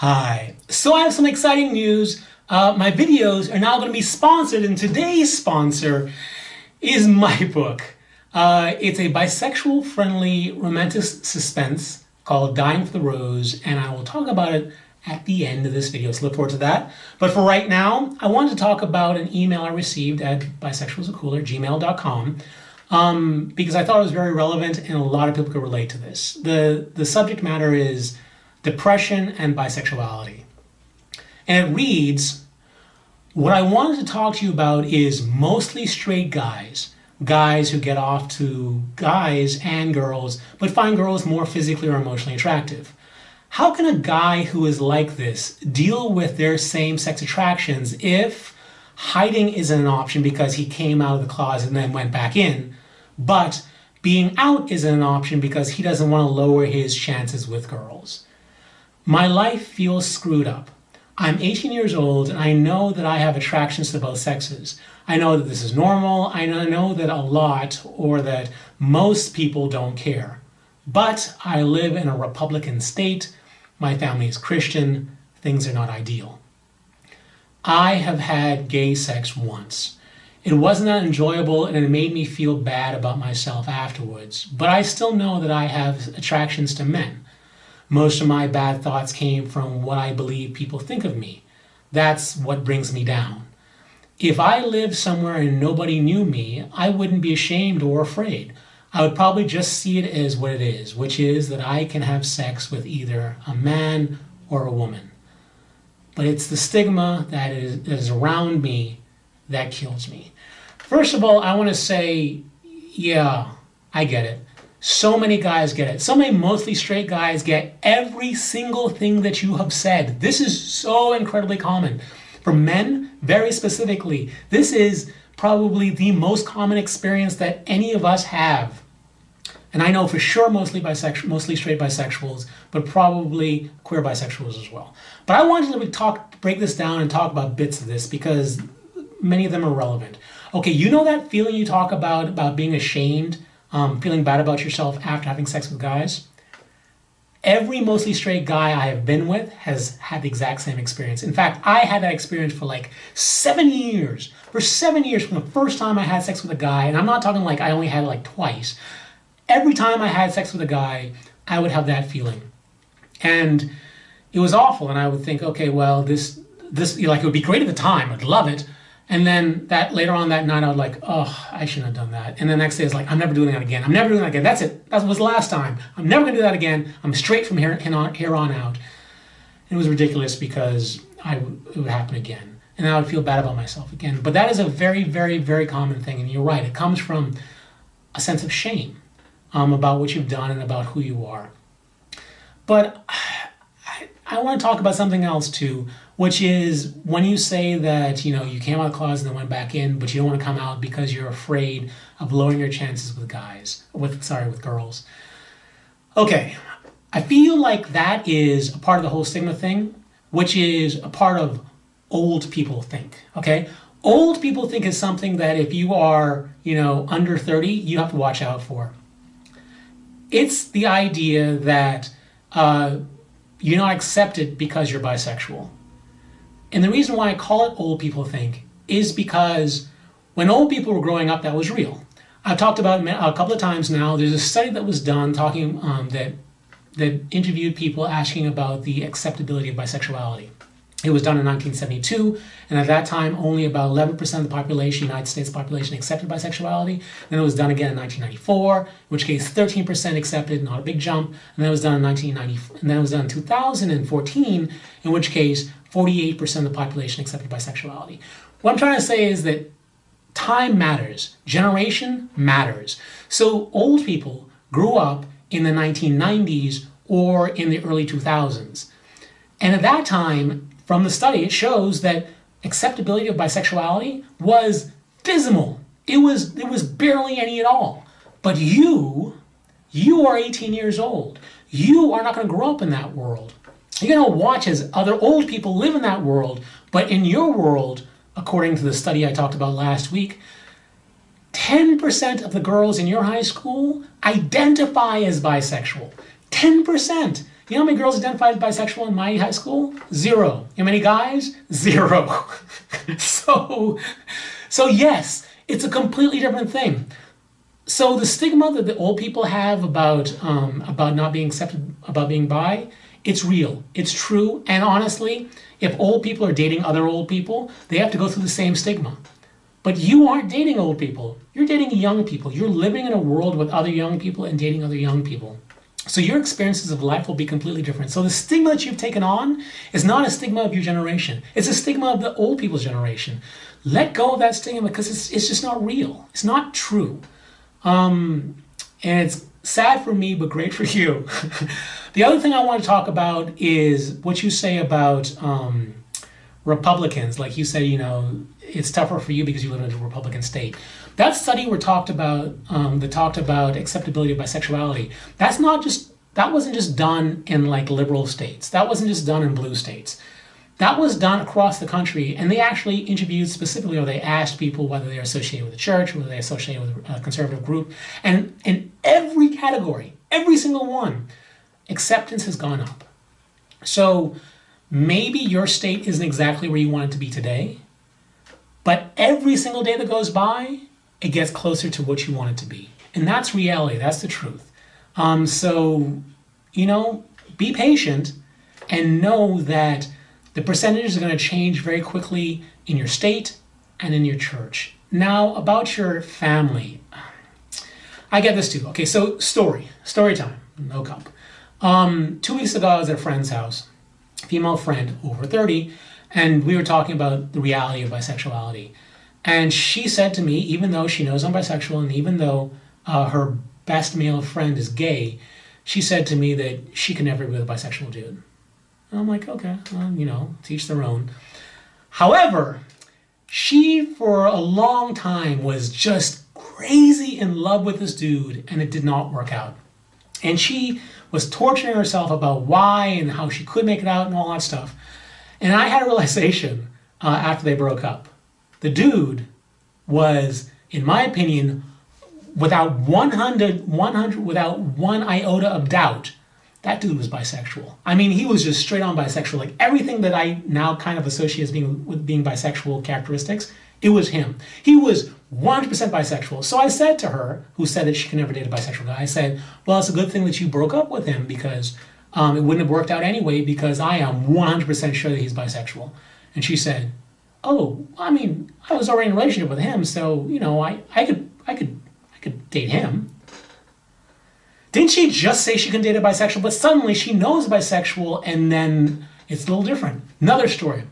Hi. So I have some exciting news. My videos are now going to be sponsored, and today's sponsor is my book. It's a bisexual-friendly romantic suspense called Dying for the Rose, and I will talk about it at the end of this video, so look forward to that. But for right now, I wanted to talk about an email I received at bisexualsacooler@gmail.com because I thought it was very relevant and a lot of people could relate to this. The subject matter is depression and bisexuality. And it reads, what I wanted to talk to you about is mostly straight guys who get off to guys and girls, but find girls more physically or emotionally attractive. How can a guy who is like this deal with their same-sex attractions if hiding isn't an option because he came out of the closet and then went back in, but being out isn't an option because he doesn't want to lower his chances with girls? My life feels screwed up. I'm 18 years old and I know that I have attractions to both sexes. I know that this is normal. I know that a lot or that most people don't care. But I live in a Republican state. My family is Christian. Things are not ideal. I have had gay sex once. It wasn't that enjoyable and it made me feel bad about myself afterwards. But I still know that I have attractions to men. Most of my bad thoughts came from what I believe people think of me. That's what brings me down. If I lived somewhere and nobody knew me, I wouldn't be ashamed or afraid. I would probably just see it as what it is, which is that I can have sex with either a man or a woman. But it's the stigma that is around me that kills me. First of all, I want to say, yeah, I get it. So many guys get it. So many mostly straight guys get every single thing that you have said. This is so incredibly common. For men, very specifically, this is probably the most common experience that any of us have. And I know for sure mostly straight bisexuals, but probably queer bisexuals as well. But I wanted to break this down and talk about bits of this because many of them are relevant. Okay, you know that feeling you talk about being ashamed, feeling bad about yourself after having sex with guys? Every mostly straight guy I have been with has had the exact same experience. In fact, I had that experience for like 7 years. For 7 years from the first time I had sex with a guy, and I'm not talking like I only had it like twice. Every time I had sex with a guy, I would have that feeling. And it was awful, and I would think, okay, well, this like it would be great at the time, I'd love it. And then later on that night, I was like, oh, I shouldn't have done that. And the next day, it's like, I'm never doing that again. I'm never doing that again. That's it. That was the last time. I'm never going to do that again. I'm straight from here on out. And it was ridiculous because it would happen again. And I would feel bad about myself again. But that is a very, very, very common thing. And you're right. It comes from a sense of shame about what you've done and about who you are. But I want to talk about something else too, which is when you say that, you came out of the closet and then went back in, but you don't want to come out because you're afraid of lowering your chances with girls. Okay, I feel like that is a part of the whole stigma thing, which is a part of old people think, okay? Old people think is something that if you are, under 30, you have to watch out for. It's the idea that you're not accepted because you're bisexual. And the reason why I call it old people think is because when old people were growing up, that was real. I've talked about it a couple of times now. There's a study that was done talking that interviewed people asking about the acceptability of bisexuality. It was done in 1972, and at that time, only about 11% of the population, United States population, accepted bisexuality. Then it was done again in 1994, in which case 13% accepted, not a big jump. And then it was done in 1990, and then it was done in 2014, in which case 48% of the population accepted bisexuality. What I'm trying to say is that time matters, generation matters. So old people grew up in the 1990s or in the early 2000s. And at that time, from the study, it shows that acceptability of bisexuality was dismal. It was barely any at all. But you are 18 years old. You are not going to grow up in that world. You're going to watch as other old people live in that world. But in your world, according to the study I talked about last week, 10% of the girls in your high school identify as bisexual. 10%. You know how many girls identified as bisexual in my high school? 0. How many guys? 0. So yes, it's a completely different thing. So the stigma that the old people have about not being accepted, about being bi, it's real, it's true, and honestly, if old people are dating other old people, they have to go through the same stigma. But you aren't dating old people, you're dating young people. You're living in a world with other young people and dating other young people. So your experiences of life will be completely different. So the stigma that you've taken on is not a stigma of your generation, it's a stigma of the old people's generation. Let go of that stigma because it's just not real, it's not true. And it's sad for me, but great for you. The other thing I want to talk about is what you say about Republicans. Like you said, you know, it's tougher for you because you live in a Republican state. That study that talked about acceptability of bisexuality, that wasn't just done in like liberal states. That wasn't just done in blue states. That was done across the country, and they actually interviewed specifically, or they asked people whether they're associated with the church, whether they're associated with a conservative group, and in every category, every single one, acceptance has gone up. So maybe your state isn't exactly where you want it to be today, but every single day that goes by, it gets closer to what you want it to be. And that's reality, that's the truth. So, you know, be patient and know that the percentages are going to change very quickly in your state and in your church. Now, about your family, I get this too. Okay, so story time, no cup. 2 weeks ago, I was at a friend's house, female friend, over 30, and we were talking about the reality of bisexuality. And she said to me, even though she knows I'm bisexual, and even though her best male friend is gay, she said to me that she could never be with a bisexual dude. And I'm like, okay, well, you know, teach their own. However, she, for a long time, was just crazy in love with this dude, and it did not work out. And she was torturing herself about why and how she could make it out and all that stuff. And I had a realization after they broke up. The dude was, in my opinion, without one iota of doubt, that dude was bisexual. I mean, he was just straight on bisexual. Like everything that I now kind of associate as being bisexual characteristics, it was him. He was 100% bisexual. So I said to her, who said that she could never date a bisexual guy, I said, well, it's a good thing that you broke up with him because it wouldn't have worked out anyway because I am 100% sure that he's bisexual. And she said, oh, I mean, I was already in a relationship with him, so, you know, I could date him. Didn't she just say she can date a bisexual, but suddenly she knows bisexual, and then it's a little different. Another story.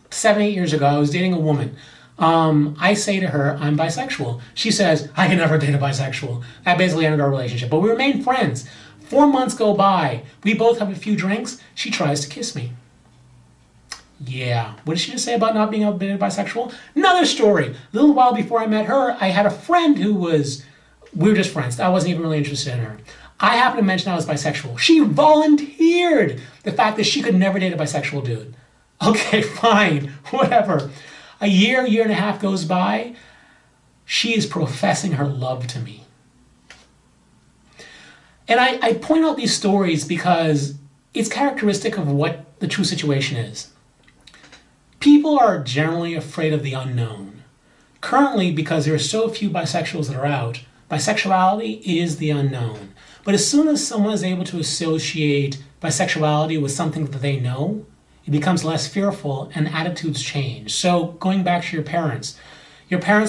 7, 8 years ago, I was dating a woman. I say to her, I'm bisexual. She says, I can never date a bisexual. That basically ended our relationship, but we remain friends. 4 months go by. We both have a few drinks. She tries to kiss me. Yeah. What did she just say about not being able to date a bisexual? Another story. A little while before I met her, I had a friend who was... We were just friends. I wasn't even really interested in her. I happened to mention I was bisexual. She volunteered the fact that she could never date a bisexual dude. Okay, fine, whatever. A year and a half goes by. She is professing her love to me. And I point out these stories because it's characteristic of what the true situation is. People are generally afraid of the unknown. Currently, because there are so few bisexuals that are out, bisexuality is the unknown. But as soon as someone is able to associate bisexuality with something that they know, it becomes less fearful and attitudes change. So going back to your parents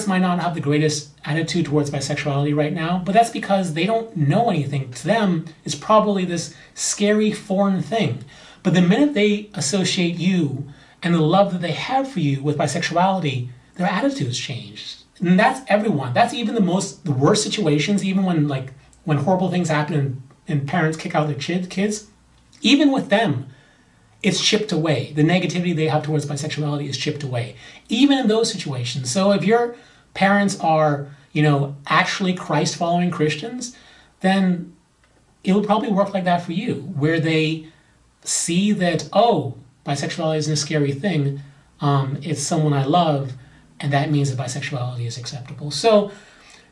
might not have the greatest attitude towards bisexuality right now, but that's because they don't know anything. To them, it's probably this scary foreign thing. But the minute they associate you and the love that they have for you with bisexuality, their attitudes change. And that's everyone. That's even the worst situations, even when horrible things happen and parents kick out their kids, even with them, it's chipped away. The negativity they have towards bisexuality is chipped away, even in those situations. So if your parents are, actually Christ-following Christians, then it'll probably work like that for you, where they see that, oh, bisexuality isn't a scary thing. It's someone I love, and that means that bisexuality is acceptable. So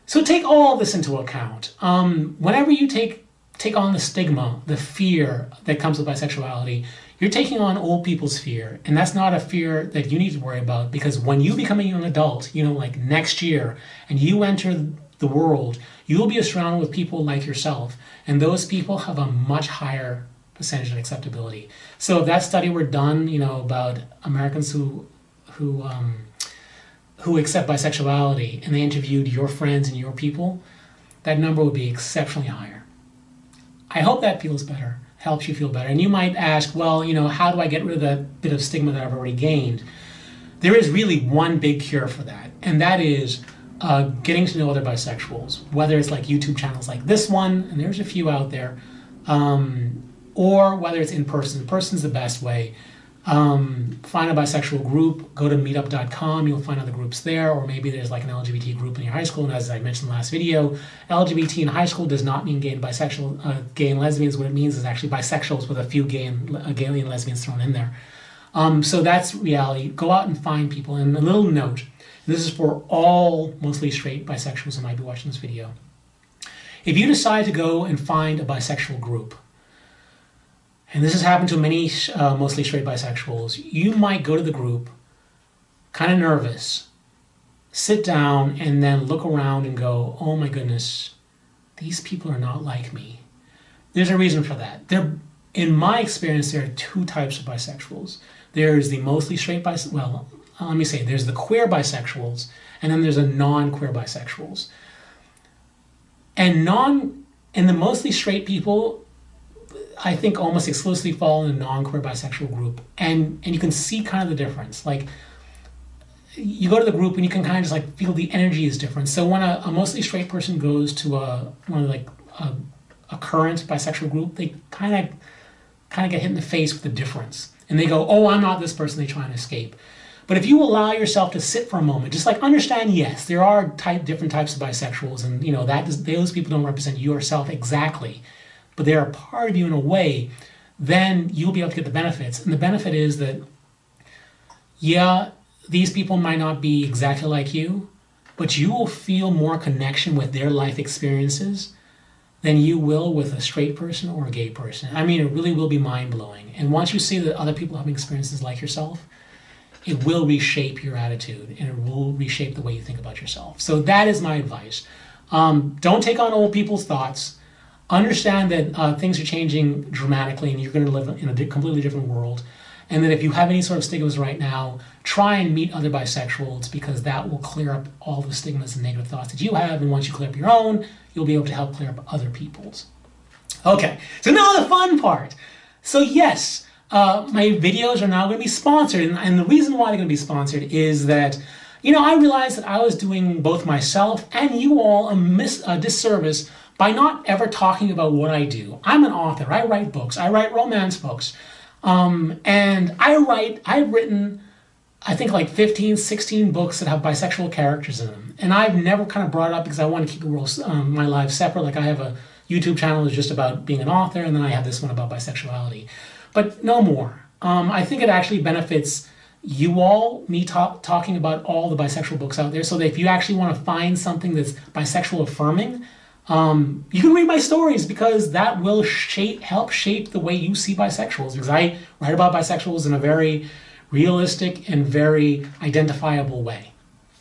take all of this into account. Whenever you take take on the stigma, the fear that comes with bisexuality, you're taking on old people's fear. And that's not a fear that you need to worry about, because when you become a young adult, you know, like next year, and you enter the world, you'll be surrounded with people like yourself. And those people have a much higher percentage of acceptability. So if that study were done, you know, about Americans who accept bisexuality, and they interviewed your friends and your people, that number would be exceptionally higher. I hope that feels better, helps you feel better. And you might ask, well, you know, how do I get rid of that bit of stigma that I've already gained? There is really one big cure for that, and that is getting to know other bisexuals, whether it's like YouTube channels like this one, and there's a few out there, or whether it's in person. In person's the best way. Find a bisexual group, go to meetup.com, you'll find other groups there, or maybe there's like an LGBT group in your high school. And as I mentioned in the last video, LGBT in high school does not mean gay and bisexual, gay and lesbians. What it means is actually bisexuals with a few gay and lesbians thrown in there. So that's reality. Go out and find people. And a little note, this is for all mostly straight bisexuals who might be watching this video. If you decide to go and find a bisexual group, and this has happened to many mostly straight bisexuals, you might go to the group kind of nervous, sit down, and then look around and go, oh my goodness, these people are not like me. There's a reason for that. In my experience, there are two types of bisexuals. There's the mostly straight bisexuals, well, let me say, there's the queer bisexuals, and then there's a non-queer bisexuals. And the mostly straight people, I think, almost exclusively fall in a non-queer bisexual group. And you can see kind of the difference. Like, you go to the group and you can kind of just like feel the energy is different. So when a mostly straight person goes to a current bisexual group, they kind of get hit in the face with the difference. And they go, oh, I'm not this person, they try and escape. But if you allow yourself to sit for a moment, just like understand, yes, there are different types of bisexuals, and you know those people don't represent yourself exactly, but they're a part of you in a way, then you'll be able to get the benefits. And the benefit is that, yeah, these people might not be exactly like you, but you will feel more connection with their life experiences than you will with a straight person or a gay person. I mean, it really will be mind-blowing. And once you see that other people having experiences like yourself, it will reshape your attitude, and it will reshape the way you think about yourself. So that is my advice. Don't take on old people's thoughts. Understand that things are changing dramatically, and you're going to live in a completely different world. And that if you have any sort of stigmas right now, try and meet other bisexuals, because that will clear up all the stigmas and negative thoughts that you have. And once you clear up your own, you'll be able to help clear up other people's. Okay, so now the fun part. So yes, my videos are now going to be sponsored. And the reason why they're going to be sponsored is that, you know, I realized that I was doing both myself and you all a disservice by not ever talking about what I do. I'm an author. I write books. I write romance books. And I've written, I think, like 15, 16 books that have bisexual characters in them. And I've never kind of brought it up because I want to keep my life separate. Like I have a YouTube channel that's just about being an author, and then I have this one about bisexuality. But no more. I think it actually benefits you all, me talking about all the bisexual books out there, so that if you actually want to find something that's bisexual affirming, you can read my stories, because that will help shape the way you see bisexuals, because I write about bisexuals in a very realistic and very identifiable way.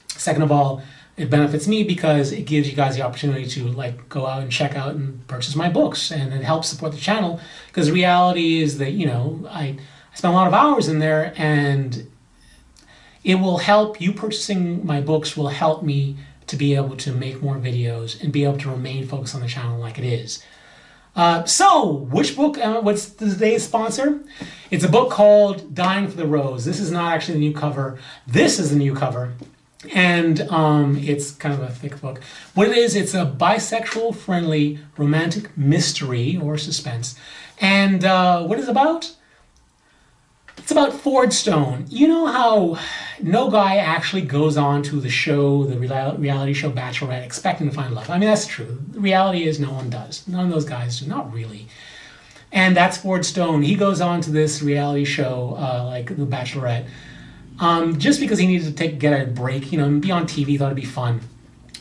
Second of all, it benefits me because it gives you guys the opportunity to like go out and check out and purchase my books, and it helps support the channel, because the reality is that, you know, I spend a lot of hours in there, and it will help you. Purchasing my books will help me to be able to make more videos and be able to remain focused on the channel like it is. So, which book, what's today's sponsor? It's a book called Dying for the Rose. This is not actually the new cover. This is the new cover. And it's kind of a thick book. What it is, it's a bisexual-friendly romantic mystery or suspense. And what is it about? It's about Ford Stone. You know how no guy actually goes on to the show, the reality show Bachelorette, expecting to find love. I mean, that's true. The reality is no one does. None of those guys do. Not really. And that's Ford Stone. He goes on to this reality show, like the Bachelorette, just because he needed to get a break, you know, and be on TV. He thought it'd be fun.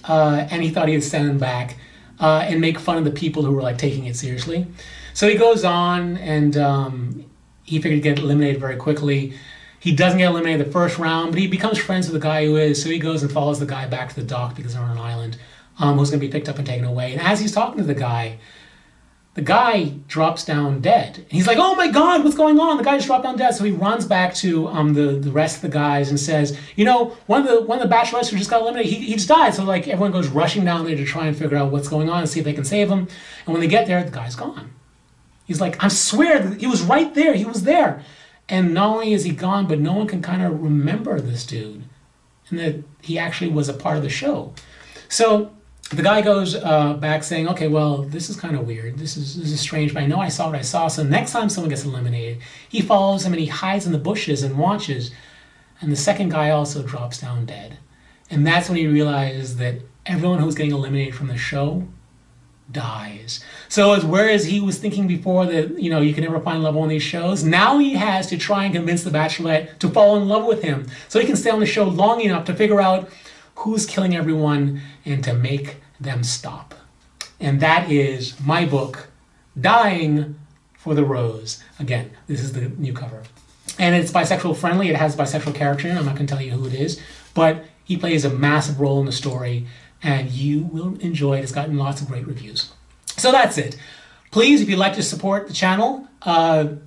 And he thought he would stand back and make fun of the people who were like taking it seriously. So he goes on, and he figured he'd get eliminated very quickly. He doesn't get eliminated the first round, but he becomes friends with the guy who is. So he goes and follows the guy back to the dock because they're on an island, who's going to be picked up and taken away. And as he's talking to the guy drops down dead. And he's like, oh my God, what's going on? The guy just dropped down dead. So he runs back to the rest of the guys and says, you know, one of the bachelorettes who just got eliminated, he just died. So like everyone goes rushing down there to try and figure out what's going on and see if they can save him. And when they get there, the guy's gone. He's like, I swear that he was right there. He was there. And not only is he gone, but no one can kind of remember this dude and that he actually was a part of the show. So the guy goes back saying, okay, well, this is kind of weird. This is strange, but I know I saw what I saw. So next time someone gets eliminated, he follows him and he hides in the bushes and watches. And the second guy also drops down dead. And that's when he realizes that everyone who's getting eliminated from the show dies. So whereas he was thinking before that, you know, you can never find love on these shows, now he has to try and convince the bachelorette to fall in love with him so he can stay on the show long enough to figure out who's killing everyone and to make them stop. And that is my book, Dying for the Rose. Again, this is the new cover. And it's bisexual friendly. It has bisexual character in it. I'm not going to tell you who it is, but he plays a massive role in the story and you will enjoy it. It's gotten lots of great reviews. So that's it. Please, if you'd like to support the channel,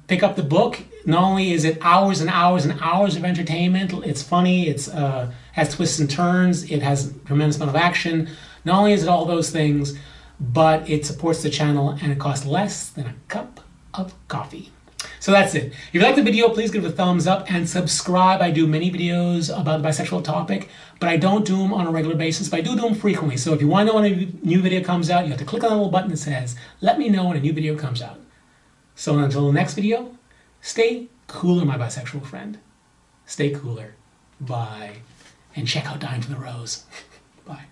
pick up the book. Not only is it hours and hours and hours of entertainment, it's funny, it has twists and turns, it has a tremendous amount of action. Not only is it all those things, but it supports the channel and it costs less than a cup of coffee. So that's it. If you like the video, please give it a thumbs up and subscribe. I do many videos about the bisexual topic, but I don't do them on a regular basis, but I do them frequently. So if you want to know when a new video comes out, you have to click on the little button that says, let me know when a new video comes out. So until the next video, stay cooler, my bisexual friend. Stay cooler. Bye. And check out Dying for the Rose. Bye.